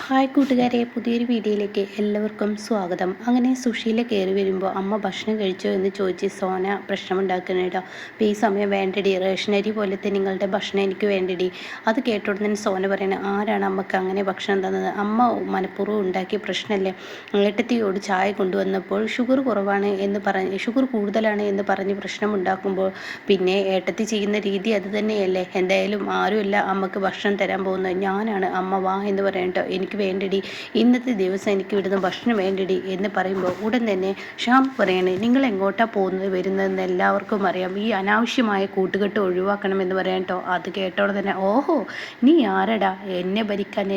Hi കൂട്ടുകാരെ, പുതിയൊരു വീഡിയോയിലേക്ക് എല്ലാവർക്കും സ്വാഗതം. അങ്ങനെ സുശീല കയറി വരുമ്പോൾ അമ്മ ഭക്ഷണം കഴിച്ചോ എന്ന് ചോദിച്ച് സോന പ്രശ്നമുണ്ടാക്കുന്ന കേട്ടോ. അപ്പോൾ ഈ സമയം വേണ്ടടി, റേഷനരി പോലത്തെ നിങ്ങളുടെ ഭക്ഷണം എനിക്ക് വേണ്ടടി. അത് കേട്ടോടെ സോന പറയണേ, ആരാണ് അമ്മക്ക് അങ്ങനെ ഭക്ഷണം തന്നത്? അമ്മ മനഃപൂർവ്വം ഉണ്ടാക്കിയ പ്രശ്നമല്ലേ. ഏട്ടത്തിയോട് ചായ കൊണ്ടുവന്നപ്പോൾ ഷുഗർ കുറവാണ് എന്ന് പറഞ്ഞ്, ഷുഗർ കൂടുതലാണ് എന്ന് പറഞ്ഞ് പ്രശ്നം ഉണ്ടാക്കുമ്പോൾ പിന്നെ ഏട്ടത്തി ചെയ്യുന്ന രീതി അത് തന്നെയല്ലേ. എന്തായാലും ആരുമല്ല അമ്മക്ക് ഭക്ഷണം തരാൻ പോകുന്നത്, ഞാനാണ്. അമ്മ വാ എന്ന് പറയട്ടോ, എനിക്ക് വേണ്ടടി, ഇന്നത്തെ ദിവസം എനിക്ക് ഇവിടുന്ന് ഭക്ഷണം വേണ്ടടി എന്ന് പറയുമ്പോൾ ഉടൻ തന്നെ ഷ്യാം പറയണേ, നിങ്ങൾ എങ്ങോട്ടാ പോകുന്നത് വരുന്നതെന്ന് എല്ലാവർക്കും അറിയാം, ഈ അനാവശ്യമായ കൂട്ടുകെട്ട് ഒഴിവാക്കണമെന്ന് പറയട്ടോ. അത് കേട്ടോടെ തന്നെ, ഓഹോ നീ ആരടാ എന്നെ ഭരിക്കാൻ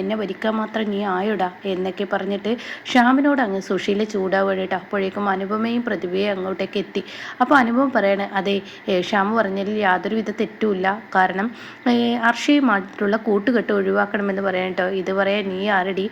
മാത്രം നീ ആയോടാ എന്നൊക്കെ പറഞ്ഞിട്ട് ഷ്യാമിനോട് അങ്ങ് സുശീല ചൂടാവുകട്ടോ. അപ്പോഴേക്കും അനുപമയും പ്രതിഭയും അങ്ങോട്ടേക്ക് എത്തി. അപ്പോൾ അനുപമ പറയണേ, അതെ ഷ്യാം പറഞ്ഞതിൽ യാതൊരുവിധ തെറ്റുമില്ല, കാരണം ഹർഷയുമായിട്ടുള്ള കൂട്ടുകെട്ട് ഒഴിവാക്കണമെന്ന് പറയട്ടോ. ഇത് പറയാൻ നീ ആരടി?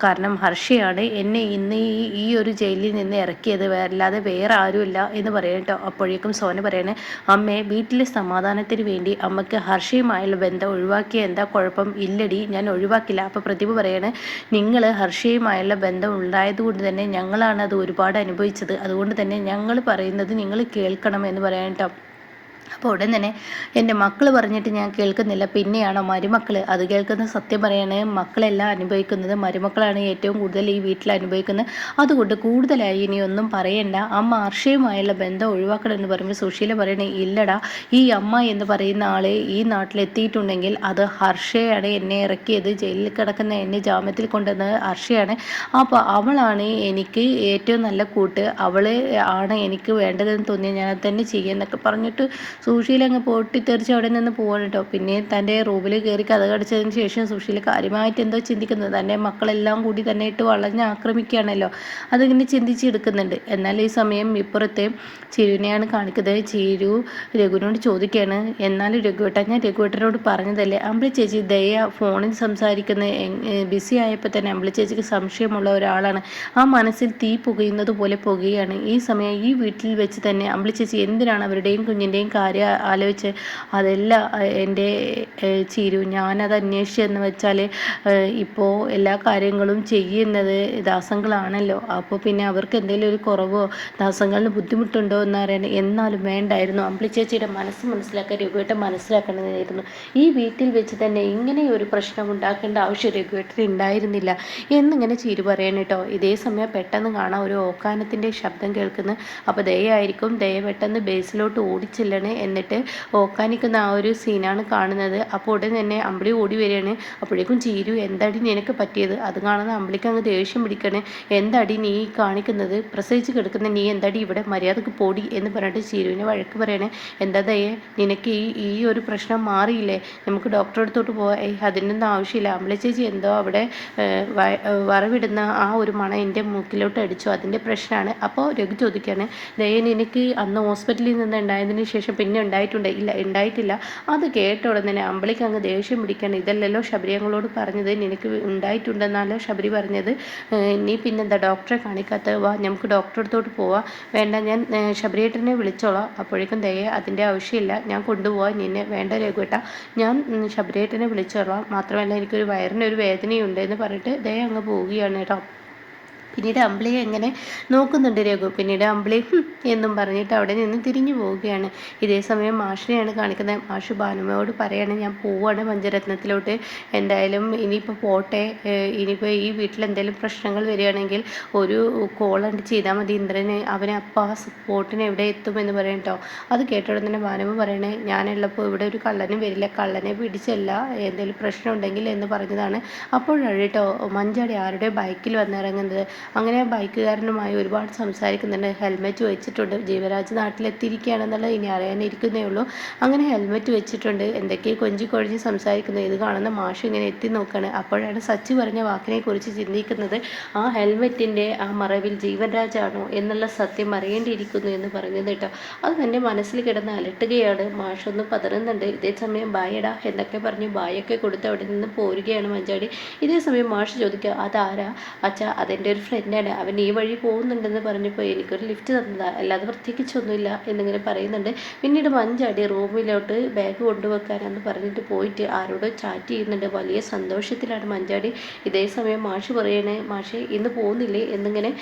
കാരണം ഹർഷയാണ് എന്നെ ഇന്ന് ഈ ഒരു ജയിലിൽ നിന്ന് ഇറക്കിയത്, അല്ലാതെ വേറെ ആരുമില്ല എന്ന് പറയട്ടോ. അപ്പോഴേക്കും സോന പറയണേ, അമ്മേ വീട്ടിലെ സമാധാനത്തിന് വേണ്ടി അമ്മയ്ക്ക് ഹർഷയുമായുള്ള ബന്ധം ഒഴിവാക്കിയ എന്താ കുഴപ്പം? ഇല്ലടി, ഞാൻ ഒഴിവാക്കില്ല. അപ്പോൾ പ്രതിഭ പറയണേ, നിങ്ങൾ ഹർഷയുമായുള്ള ബന്ധം ഉണ്ടായതുകൊണ്ട് തന്നെ ഞങ്ങളാണ് അത് ഒരുപാട് അനുഭവിച്ചത്, അതുകൊണ്ട് തന്നെ ഞങ്ങൾ പറയുന്നത് നിങ്ങൾ കേൾക്കണം എന്ന് പറയട്ടോ. അപ്പോൾ ഉടൻ തന്നെ എൻ്റെ മക്കൾ പറഞ്ഞിട്ട് ഞാൻ കേൾക്കുന്നില്ല, പിന്നെയാണോ മരുമക്കൾ അത് കേൾക്കുന്നത്? സത്യം പറയാണ്, മക്കളെല്ലാം അനുഭവിക്കുന്നത്, മരുമക്കളാണ് ഏറ്റവും കൂടുതൽ ഈ വീട്ടിൽ അനുഭവിക്കുന്നത്. അതുകൊണ്ട് കൂടുതലായി ഇനിയൊന്നും പറയണ്ട, അമ്മ ഹർഷയുമായുള്ള ബന്ധം ഒഴിവാക്കണമെന്ന് പറയുമ്പോൾ സുശീല പറയണേ, ഇല്ലടാ, ഈ അമ്മ എന്ന് പറയുന്ന ആൾ ഈ നാട്ടിലെത്തിയിട്ടുണ്ടെങ്കിൽ അത് ഹർഷയാണ്. എന്നെ ഇറക്കിയത്, ജയിലിൽ കിടക്കുന്ന എന്നെ ജാമ്യത്തിൽ കൊണ്ടുവന്നത് ഹർഷയാണ്. അപ്പോൾ അവളാണ് എനിക്ക് ഏറ്റവും നല്ല കൂട്ട്, അവൾ ആണ് എനിക്ക് വേണ്ടതെന്ന് തോന്നിയാൽ ഞാൻ അത് തന്നെ ചെയ്യുമെന്നൊക്കെ പറഞ്ഞിട്ട് സുശീല അങ്ങ് പൊട്ടിത്തെറിച്ച് അവിടെ നിന്ന് പോവാണ് കേട്ടോ. പിന്നെ തൻ്റെ റൂമിൽ കയറി കഥ കടിച്ചതിന് ശേഷം സുശീല കാര്യമായിട്ട് എന്തോ ചിന്തിക്കുന്നത്, തൻ്റെ മക്കളെല്ലാം കൂടി തന്നെ ഇട്ട് വളഞ്ഞ് ആക്രമിക്കുകയാണല്ലോ, അതിങ്ങനെ ചിന്തിച്ചെടുക്കുന്നുണ്ട്. എന്നാൽ ഈ സമയം ഇപ്പുറത്തെ ചിരുവിനെയാണ് കാണിക്കുന്നത്. ചിരു രഘുവിനോട് ചോദിക്കുകയാണ്, എന്നാലും രഘുവേട്ട, ഞാൻ രഘുവേട്ടനോട് പറഞ്ഞതല്ലേ, അമ്പിളി ചേച്ചി ദയ ഫോണിൽ സംസാരിക്കുന്ന ബിസി ആയപ്പോൾ തന്നെ അമ്പിളി ചേച്ചിക്ക് സംശയമുള്ള ഒരാളാണ്, ആ മനസ്സിൽ തീ പുകയുന്നത് പോലെ പുകയാണ്. ഈ സമയം ഈ വീട്ടിൽ വെച്ച് തന്നെ അമ്പിളി ചേച്ചി എന്തിനാണ് അവരുടെയും കുഞ്ഞിൻ്റെയും കാര്യം ആലോചിച്ച്, അതല്ല എൻ്റെ ചിരു, ഞാനത് അന്വേഷിച്ചെന്ന് വെച്ചാൽ ഇപ്പോൾ എല്ലാ കാര്യങ്ങളും ചെയ്യുന്നത് ദാസങ്ങളാണല്ലോ, അപ്പോൾ പിന്നെ അവർക്ക് എന്തെങ്കിലും ഒരു കുറവോ ദാസങ്ങളിന് ബുദ്ധിമുട്ടുണ്ടോ എന്നറിയാൻ. എന്നാലും വേണ്ടായിരുന്നു, അമ്പിളി ചേച്ചിയുടെ മനസ്സ് മനസ്സിലാക്കാൻ രഘുവേട്ടൻ മനസ്സിലാക്കണമെന്നായിരുന്നു. ഈ വീട്ടിൽ വെച്ച് തന്നെ ഇങ്ങനെ ഒരു പ്രശ്നം ഉണ്ടാക്കേണ്ട ആവശ്യം രഘുവേട്ടൻ ഉണ്ടായിരുന്നില്ല എന്നിങ്ങനെ ചിരു പറയണം കേട്ടോ. ഇതേ സമയം പെട്ടെന്ന് കാണാം ഒരു ഓക്കാനത്തിൻ്റെ ശബ്ദം കേൾക്കുന്നു. അപ്പോൾ ദയായിരിക്കും, ദയ പെട്ടെന്ന് ബേസിലോട്ട് ഓടിച്ചെല്ലണേ, എന്നിട്ട് ഓക്കാനിക്കുന്ന ആ ഒരു സീനാണ് കാണുന്നത്. അപ്പോൾ ഉടൻ തന്നെ അമ്പിളി ഓടി വരികയാണ്. അപ്പോഴേക്കും ചീരു, എന്താടി നിനക്ക് പറ്റിയത്? അത് കാണുന്ന അമ്പിളിക്ക് അങ്ങ് ദേഷ്യം പിടിക്കണേ, എന്താടി നീ കാണിക്കുന്നത്? പ്രസവിച്ച് കിടക്കുന്ന നീ എന്താടി ഇവിടെ, മര്യാദക്ക് പോടി എന്ന് പറഞ്ഞിട്ട് ചീരുവിനെ വഴക്ക് പറയണേ. എന്താ ദയേ, നിനക്ക് ഈ ഒരു പ്രശ്നം മാറിയില്ലേ? നമുക്ക് ഡോക്ടറെ അടുത്തോട്ട് പോവാം. അതിനൊന്നും ആവശ്യമില്ല, അമ്പിളി ചേച്ചി എന്തോ അവിടെ വറവിടുന്ന ആ ഒരു മണം എൻ്റെ മൂക്കിലോട്ട് അടിച്ചു, അതിൻ്റെ പ്രശ്നമാണ്. അപ്പോൾ രഘു ചോദിക്കുകയാണ്, ദയ നിനക്ക് അന്ന് ഹോസ്പിറ്റലിൽ നിന്ന് ഉണ്ടായതിന് ശേഷം പിന്നെ ഉണ്ടായിട്ടുണ്ട്? ഇല്ല, ഉണ്ടായിട്ടില്ല. അത് കേട്ട ഉടൻ തന്നെ അമ്പിളിക്ക് അങ്ങ് ദേഷ്യം പിടിക്കണം. ഇതല്ലല്ലോ ശബരി ഞങ്ങളോട് പറഞ്ഞത്, നിനക്ക് ഉണ്ടായിട്ടുണ്ടെന്നാലോ ശബരി പറഞ്ഞത്, നീ പിന്നെന്താ ഡോക്ടറെ കാണിക്കാത്ത? വാ നമുക്ക് ഡോക്ടറെ അടുത്തോട്ട് പോവാം. വേണ്ട, ഞാൻ ശബരിയേട്ടനെ വിളിച്ചോളാം. അപ്പോഴേക്കും ദയ, അതിൻ്റെ ആവശ്യമില്ല, ഞാൻ കൊണ്ടുപോവാം നിന്നെ. വേണ്ട രഘുവേട്ട, ഞാൻ ശബരിയേട്ടനെ വിളിച്ചോളാം, മാത്രമല്ല എനിക്കൊരു വയറിനൊരു വേദനയുണ്ട് എന്ന് പറഞ്ഞിട്ട് ദയ അങ്ങ് പോവുകയാണ് കേട്ടോ. പിന്നീട് അമ്പിളിയെ എങ്ങനെ നോക്കുന്നുണ്ട് രഘു. പിന്നീട് അമ്പിളി എന്നും പറഞ്ഞിട്ട് അവിടെ നിന്ന് തിരിഞ്ഞു പോവുകയാണ്. ഇതേ സമയം മാഷിനെയാണ് കാണിക്കുന്നത്. മാഷ് ഭാനുമയോട് പറയാണ്, ഞാൻ പോവാണ് പഞ്ചരത്നത്തിലോട്ട്, എന്തായാലും ഇനിയിപ്പോൾ പോട്ടെ, ഇനിയിപ്പോൾ ഈ വീട്ടിൽ എന്തെങ്കിലും പ്രശ്നങ്ങൾ വരികയാണെങ്കിൽ ഒരു കോളണ്ട് ചെയ്താൽ മതി ഇന്ദ്രന്, അവനെ അപ്പം ആ സ്പോട്ടിന് എവിടെ എത്തുമെന്ന് പറയും കേട്ടോ. അത് കേട്ടോടെ തന്നെ ഭാനുമ പറയണേ, ഞാനുള്ളപ്പോൾ ഇവിടെ ഒരു കള്ളനും വരില്ല, കള്ളനെ പിടിച്ചല്ല, എന്തെങ്കിലും പ്രശ്നം ഉണ്ടെങ്കിൽ എന്ന് പറഞ്ഞതാണ്. അപ്പോഴാണ് കേട്ടോ മഞ്ചാടി ആരുടെ ബൈക്കിൽ വന്നിറങ്ങുന്നത്. അങ്ങനെ ബൈക്കുകാരനുമായി ഒരുപാട് സംസാരിക്കുന്നുണ്ട്. ഹെൽമെറ്റ് വെച്ചിട്ടുണ്ട്, ജീവരാജ് നാട്ടിലെത്തിയിരിക്കുകയാണെന്നുള്ളത് ഇനി അറിയാനിരിക്കുന്നേ ഉള്ളൂ. അങ്ങനെ ഹെൽമെറ്റ് വെച്ചിട്ടുണ്ട്, എന്തൊക്കെയോ കൊഞ്ചി സംസാരിക്കുന്നത്. ഇത് കാണുന്ന മാഷ് ഇങ്ങനെ എത്തി നോക്കുകയാണ്. അപ്പോഴാണ് സച്ചി പറഞ്ഞ വാക്കിനെ കുറിച്ച് ചിന്തിക്കുന്നത്. ആ ഹെൽമെറ്റിൻ്റെ ആ മറവിൽ ജീവൻരാജാണോ എന്നുള്ള സത്യം അറിയേണ്ടിയിരിക്കുന്നു എന്ന് പറഞ്ഞത് കേട്ടോ. അത് എൻ്റെ മനസ്സിൽ കിടന്ന് അലട്ടുകയാണ്. മാഷൊന്ന് പതറുന്നുണ്ട്. ഇതേ സമയം ബായടാ എന്നൊക്കെ പറഞ്ഞ് ബായൊക്കെ കൊടുത്ത് അവിടെ നിന്ന് പോരുകയാണ് മഞ്ചാടി. ഇതേ സമയം മാഷ് ചോദിക്കുക, അതാരാ അച്ഛാ? അതെൻ്റെ ഒരു ഫ്രണ്ടാണ്, അവൻ ഈ വഴി പോകുന്നുണ്ടെന്ന് പറഞ്ഞപ്പോൾ എനിക്കൊരു ലിഫ്റ്റ് തന്നതാ, അല്ലാതെ പ്രത്യേകിച്ചൊന്നുമില്ല എന്നിങ്ങനെ പറയുന്നുണ്ട്. പിന്നീട് മഞ്ചാടി റൂമിലോട്ട് ബാഗ് കൊണ്ടുവെക്കാനെന്ന് പറഞ്ഞിട്ട് പോയിട്ട് ആരോടോ ചാറ്റ് ചെയ്യുന്നുണ്ട്. വലിയ സന്തോഷത്തിലാണ് മഞ്ചാടി. ഇതേ സമയം മാഷ് പറയണേ, മാഷ് ഇന്ന് പോകുന്നില്ലേ എന്നിങ്ങനെ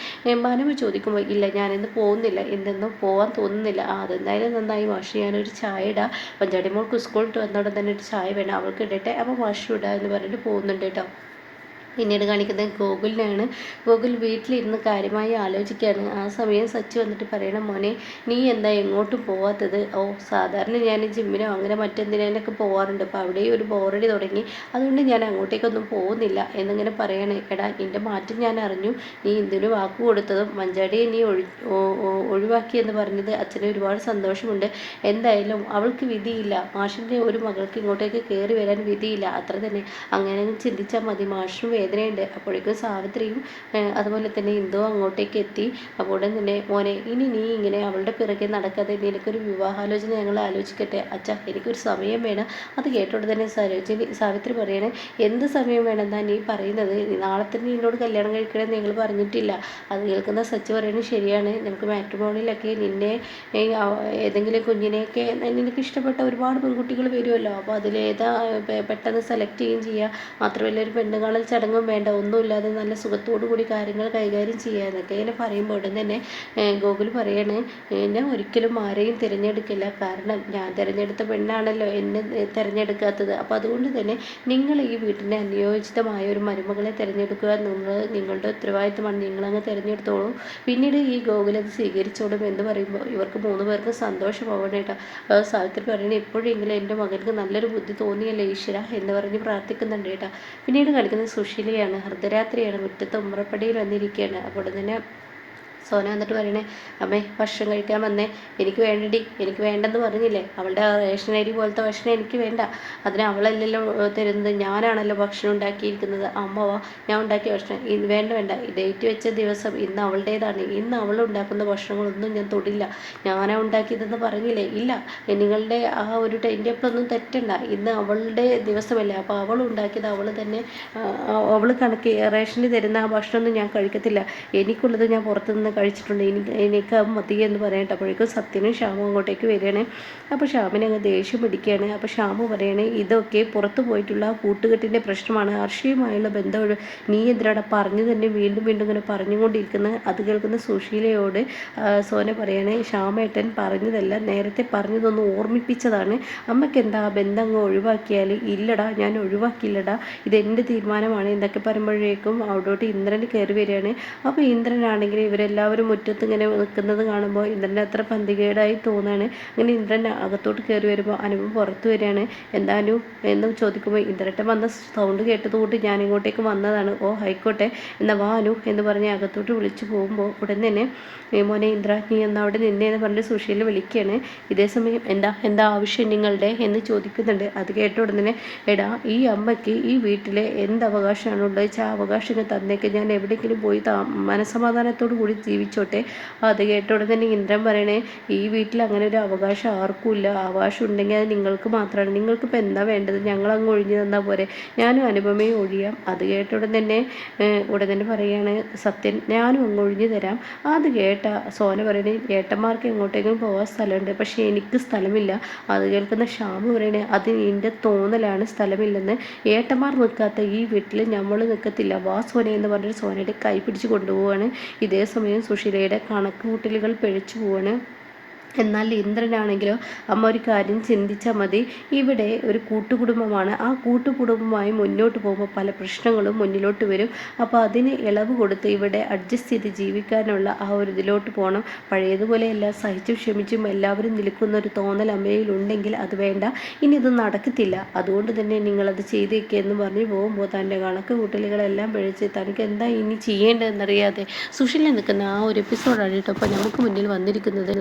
മനവ് ചോദിക്കുമ്പോൾ ഇല്ല ഞാനിന്ന് പോകുന്നില്ല, ഇന്നൊന്നും പോകാൻ തോന്നുന്നില്ല. അതെന്തായാലും നന്നായി മാഷ്, ഞാനൊരു ചായ ഇടാം, മഞ്ചാടി മോൾക്ക് സ്കൂളിൽ വന്നോടെ തന്നെ ഒരു ചായ വേണം, അവൾക്ക് ഇടട്ടെ, അപ്പോൾ മാഷ് ഇടാം എന്ന് പറഞ്ഞിട്ട് പോകുന്നുണ്ട് കേട്ടോ. പിന്നീട് കാണിക്കുന്നത് ഗോകുലിനാണ്. ഗോകുൽ വീട്ടിലിരുന്ന് കാര്യമായി ആലോചിക്കുകയാണ്. ആ സമയം സച്ചി വന്നിട്ട് പറയണം, മോനെ നീ എന്താ എങ്ങോട്ടും പോവാത്തത്? ഓ സാധാരണ ഞാൻ ജിമ്മിനോ അങ്ങനെ മറ്റെന്തിനൊക്കെ പോവാറുണ്ട്, അപ്പോൾ അവിടെയും ഒരു ബോറടി തുടങ്ങി, അതുകൊണ്ട് ഞാൻ അങ്ങോട്ടേക്കൊന്നും പോകുന്നില്ല എന്നിങ്ങനെ പറയണേ. എടാ നിൻ്റെ മാറ്റം ഞാൻ അറിഞ്ഞു, നീ ഇന്ദുവിന് വാക്ക് കൊടുത്തതും മഞ്ചാടിയെ നീ ഒഴിവാക്കിയെന്ന് പറഞ്ഞത് അച്ഛന് ഒരുപാട് സന്തോഷമുണ്ട്. എന്തായാലും അവൾക്ക് വിധിയില്ല, മാഷിൻ്റെ ഒരു മകൾക്ക് ഇങ്ങോട്ടേക്ക് കയറി വരാൻ വിധിയില്ല, അത്ര തന്നെ. അങ്ങനെ ചിന്തിച്ചാൽ മതി, മാഷിനും വേദനയുണ്ട്. അപ്പോഴേക്കും സാവിത്രിയും അതുപോലെ തന്നെ ഇന്ദുവും അങ്ങോട്ടേക്ക് എത്തി. അപ്പോൾ തന്നെ മോനെ ഇനി നീ ഇങ്ങനെ അവളുടെ പിറകെ നടക്കാതെ നിനക്കൊരു വിവാഹാലോചന ഞങ്ങൾ ആലോചിക്കട്ടെ. അച്ഛാ എനിക്കൊരു സമയം വേണം. അത് കേട്ടോടെ തന്നെ സാവിത്രി പറയണേ, എന്ത് സമയം വേണമെന്നാ നീ പറയുന്നത്? നാളെ തന്നെ എന്നോട് കല്യാണം കഴിക്കണമെന്ന് ഞങ്ങൾ പറഞ്ഞിട്ടില്ല. അത് കേൾക്കുന്ന സച്ചി പറയുന്നത് ശരിയാണ്, നമുക്ക് മാട്രിമോണിയിലൊക്കെ നിന്നെ ഏതെങ്കിലും കുഞ്ഞിനെയൊക്കെ നിനക്ക് ഇഷ്ടപ്പെട്ട ഒരുപാട് പെൺകുട്ടികൾ വരുമല്ലോ, അപ്പോൾ അതിലേതാ പെട്ടെന്ന് സെലക്ട് ചെയ്യുകയും ചെയ്യുക. മാത്രമല്ല ഒരു പെണ്ണ് കാണൽ ചടങ്ങും വേണ്ട, ഒന്നുമില്ലാതെ നല്ല സുഖത്തോടു കൂടി കാര്യങ്ങൾ കൈകാര്യം ചെയ്യുക എന്നൊക്കെ ഇങ്ങനെ പറയുമ്പോൾ ഉടൻ തന്നെ ഗോകുൽ പറയണേ, ഞാൻ ഒരിക്കലും ആരെയും തിരഞ്ഞെടുക്കില്ല, കാരണം ഞാൻ തിരഞ്ഞെടുത്ത പെണ്ണാണല്ലോ എന്നെ തിരഞ്ഞെടുക്കാത്തത്. അപ്പോൾ അതുകൊണ്ട് തന്നെ നിങ്ങൾ ഈ വീട്ടിന് അനുയോജിതമായ ഒരു മരുമകളെ തിരഞ്ഞെടുക്കുക എന്നുള്ളത് നിങ്ങളുടെ ഉത്തരവാദിത്തമാണ്, നിങ്ങളങ്ങ് തിരഞ്ഞെടുത്തോളൂ. പിന്നീട് ഈ ഗോകുൽ അത് സ്വീകരിച്ചോളും എന്ന് പറയുമ്പോൾ ഇവർക്ക് 3 പേർക്കും സന്തോഷമാവണം കേട്ടോ. സാവിത്രി പറയണേ, എപ്പോഴെങ്കിലും എൻ്റെ മകൾക്ക് നല്ലൊരു ബുദ്ധി തോന്നിയല്ലേ ഈശ്വര എന്ന് പറഞ്ഞ് പ്രാർത്ഥിക്കുന്നുണ്ട് കേട്ടോ. പിന്നീട് കളിക്കുന്നത് സുശീലയാണ്. അർദ്ധരാത്രിയാണ്, മുറ്റത്ത് ഉമ്മറപ്പടിയിൽ വന്നിരിക്കുകയാണ്. അപ്പോൾ തന്നെ സോന വന്നിട്ട് പറയണേ, അമ്മേ ഭക്ഷണം കഴിക്കാൻ വന്നേ, എനിക്ക് വേണ്ടടി, എനിക്ക് വേണ്ടെന്ന് പറഞ്ഞില്ലേ, അവളുടെ റേഷൻ അരി പോലത്തെ ഭക്ഷണം എനിക്ക് വേണ്ട, അതിന് അവളല്ലല്ലോ തരുന്നത്, ഞാനാണല്ലോ ഭക്ഷണം ഉണ്ടാക്കിയിരിക്കുന്നത്, അമ്മവാ ഞാൻ ഉണ്ടാക്കിയ ഭക്ഷണം ഇന്ന് വേണ്ട, ഡേറ്റ് വെച്ച ദിവസം ഇന്ന് അവളുടേതാണ്, ഇന്ന് അവൾ ഉണ്ടാക്കുന്ന ഭക്ഷണങ്ങളൊന്നും ഞാൻ തൊടില്ല, ഞാനാ ഉണ്ടാക്കിയതെന്ന് പറഞ്ഞില്ലേ, ഇല്ല നിങ്ങളുടെ ആ ഒരു ടൈം ടേബിളൊന്നും തെറ്റണ്ട, ഇന്ന് അവളുടെ ദിവസമല്ലേ, അപ്പോൾ അവൾ ഉണ്ടാക്കിയത് അവൾ തന്നെ, അവൾ കണക്ക് റേഷനിൽ തരുന്ന ആ ഭക്ഷണമൊന്നും ഞാൻ കഴിക്കത്തില്ല, എനിക്കുള്ളത് ഞാൻ പുറത്തുനിന്ന് കഴിച്ചിട്ടുണ്ട്, എനിക്ക് മതി എന്ന് പറയട്ടെ. അപ്പോഴേക്കും സത്യനും ശ്യാമും അങ്ങോട്ടേക്ക് വരികയാണ്. അപ്പോൾ ശ്യാമിനെ അങ്ങ് ദേഷ്യം പിടിക്കുകയാണ്. അപ്പോൾ ശ്യാമു പറയണേ, ഇതൊക്കെ പുറത്തു പോയിട്ടുള്ള കൂട്ടുകെട്ടിൻ്റെ പ്രശ്നമാണ്, ഹർഷയുമായുള്ള ബന്ധം നീ എന്തിനാണ് പറഞ്ഞു തന്നെ വീണ്ടും ഇങ്ങനെ പറഞ്ഞുകൊണ്ടിരിക്കുന്നത്? അത് കേൾക്കുന്ന സുശീലയോട് സോന പറയണേ, ശ്യാമേട്ടൻ പറഞ്ഞതല്ല, നേരത്തെ പറഞ്ഞതൊന്ന് ഓർമ്മിപ്പിച്ചതാണ്, അമ്മയ്ക്ക് എന്താ ആ ബന്ധം അങ്ങ് ഒഴിവാക്കിയാൽ? ഇല്ലടാ ഞാൻ ഒഴിവാക്കിയില്ലടാ, ഇതെൻ്റെ തീരുമാനമാണ് എന്നൊക്കെ പറയുമ്പോഴേക്കും അവിടോട്ട് ഇന്ദ്രൻ കയറി വരികയാണ്. അപ്പോൾ ഇന്ദ്രനാണെങ്കിൽ ഇവരെല്ലാവരും മുറ്റത്ത് ഇങ്ങനെ നിൽക്കുന്നത് കാണുമ്പോൾ ഇന്ദ്രൻ്റെ അത്ര പന്തികേടായി തോന്നുകയാണ്. അങ്ങനെ ഇന്ദ്രൻ അകത്തോട്ട് കയറി വരുമ്പോൾ അനുപം പുറത്ത് വരികയാണ്. എന്താനു എന്ന് ചോദിക്കുമ്പോൾ ഇന്ദ്രട്ടൻ വന്ന സൗണ്ട് കേട്ടതുകൊണ്ട് ഞാൻ ഇങ്ങോട്ടേക്ക് വന്നതാണ്. ഓ ആയിക്കോട്ടെ എന്നാൽ വാ അനു എന്ന് പറഞ്ഞ് അകത്തോട്ട് വിളിച്ചു പോകുമ്പോൾ ഉടൻ തന്നെ മോനെ ഇന്ദ്ര നീ എന്നാ അവിടെ നിന്നേന്ന് പറഞ്ഞിട്ട് സുശീല വിളിക്കുകയാണ്. ഇതേ സമയം എന്താ ആവശ്യം നിങ്ങളുടെ എന്ന് ചോദിക്കുന്നുണ്ട്. അത് കേട്ട ഉടൻ തന്നെ, എടാ ഈ അമ്മയ്ക്ക് ഈ വീട്ടിലെ എന്ത് അവകാശമാണുള്ളത് വെച്ചാൽ ആ അവകാശങ്ങൾ തന്നേക്ക്, ഞാൻ എവിടെയെങ്കിലും പോയി മനസമാധാനത്തോടു കൂടി ജീവിച്ചോട്ടെ. അത് കേട്ട ഉടൻ തന്നെ ഇന്ദ്രൻ പറയണേ, ഈ വീട്ടിൽ അങ്ങനെ ഒരു അവകാശം ആർക്കും ഇല്ല, അവകാശം ഉണ്ടെങ്കിൽ അത് നിങ്ങൾക്ക് മാത്രമാണ്, നിങ്ങൾക്കിപ്പോൾ എന്താ വേണ്ടത്, ഞങ്ങളങ്ങ് ഒഴിഞ്ഞു തന്നാൽ പോരെ, ഞാനും അനുപമയും ഒഴിയാം. അത് കേട്ട ഉടൻ തന്നെ പറയുകയാണ് സത്യൻ, ഞാനും അങ്ങ് ഒഴിഞ്ഞു തരാം. അത് കേട്ട സോന പറയണേ, ഏട്ടന്മാർക്ക് എങ്ങോട്ടെങ്കിലും പോകാൻ സ്ഥലമുണ്ട്, പക്ഷേ എനിക്ക് സ്ഥലമില്ല. അത് കേൾക്കുന്ന ശ്യാമു പറയണേ, അത് നിൻ്റെ തോന്നലാണ്, സ്ഥലമില്ലെന്ന്, ഏട്ടന്മാർ നിൽക്കാത്ത ഈ വീട്ടിൽ നമ്മൾ നിൽക്കത്തില്ല, വാ സോന എന്ന് പറഞ്ഞിട്ട് സോനയുടെ കൈ പിടിച്ച് കൊണ്ടുപോവാണ്. ഇതേ സമയം സുശീലയുടെ കണക്കുകൂട്ടലുകൾ പിഴച്ചു പോവാണ്. എന്നാൽ ഇന്ദ്രനാണെങ്കിലോ, അമ്മ ഒരു കാര്യം ചിന്തിച്ചാൽ മതി, ഇവിടെ ഒരു കൂട്ടുകുടുംബമാണ്, ആ കൂട്ടുകുടുംബമായി മുന്നോട്ട് പോകുമ്പോൾ പല പ്രശ്നങ്ങളും മുന്നിലോട്ട് വരും, അപ്പോൾ അതിന് ഇളവ് കൊടുത്ത് ഇവിടെ അഡ്ജസ്റ്റ് ചെയ്ത് ജീവിക്കാനുള്ള ആ ഒരു ഇതിലോട്ട് പോകണം. പഴയതുപോലെ എല്ലാം സഹിച്ചും ക്ഷമിച്ചും എല്ലാവരും നിൽക്കുന്ന ഒരു തോന്നൽ അമ്മയിലുണ്ടെങ്കിൽ അത് വേണ്ട, ഇനി ഇത് നടക്കത്തില്ല, അതുകൊണ്ട് തന്നെ നിങ്ങളത് ചെയ്തേക്കുക എന്ന് പറഞ്ഞ് പോകുമ്പോൾ തൻ്റെ കണക്ക് കൂട്ടലുകളെല്ലാം പിഴച്ച് തനിക്ക് എന്താ ഇനി ചെയ്യേണ്ടതെന്നറിയാതെ സുശീല നിൽക്കുന്ന ആ ഒരു എപ്പിസോഡാണ് കേട്ടോ അപ്പോൾ നമുക്ക് മുന്നിൽ വന്നിരിക്കുന്നത്.